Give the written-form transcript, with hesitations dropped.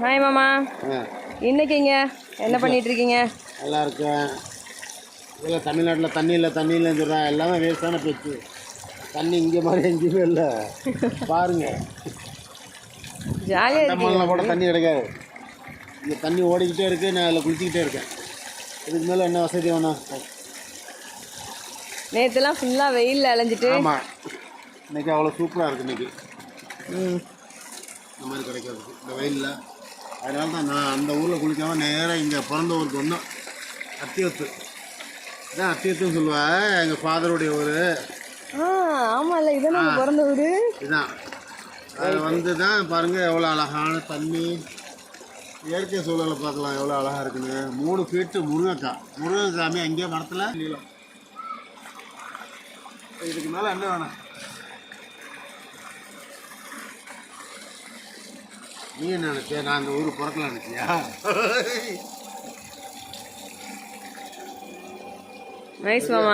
Hi மாமா. இன்னைக்குங்க என்ன பண்ணிட்டு இருக்கீங்க? நல்லா இருக்கேன். இல்லை தமிழ்நாட்டில் தண்ணி இல்லைன்னு சொல்கிறேன். எல்லாமே வேஸ்டான பேச்சு. தண்ணி இங்கே மாதிரி எங்கேயுமே இல்லை. பாருங்க, ஜாலியாக நம்மளாம் கூட தண்ணி கிடைக்காது. இங்கே தண்ணி ஓடிக்கிட்டே இருக்குது. நான் அதில் குளிச்சிக்கிட்டே இருக்கேன். இதுக்கு மேலே என்ன வசதி வேணும்? நேற்றுலாம் ஃபுல்லாக வெயிலில் அலைஞ்சிட்டு. ஆமாம், இன்றைக்கி அவ்வளோ சூப்பராக இருக்குது. இன்றைக்கி இந்த மாதிரி கிடைக்காது இந்த வெயிலில். அதனால தான் நான் அந்த ஊரில் குளிக்காமல் நேராக இங்கே பிறந்த ஊருக்கு வந்தோம். அத்தியத்து இதான் அத்தியத்துன்னு சொல்லுவேன். எங்கள் ஃபாதருடைய ஊர். ஆமாம்ல, இதான் பிறந்த ஊர். இதுதான் அது வந்து தான் பாருங்கள் எவ்வளோ அழகான தண்ணி. இயற்கை சூழலை பார்க்கலாம் எவ்வளோ அழகாக இருக்குன்னு. 3 ஃபீட்டு முருங்கைக்காமே அங்கேயே மரத்தில் நீளம். இதுக்கு மேலே என்ன வேணும்? நீ என்ன நினச்சியா? நான் அந்த ஊருக்கு பிறக்கல நினச்சியா? நைஸ் மாமா.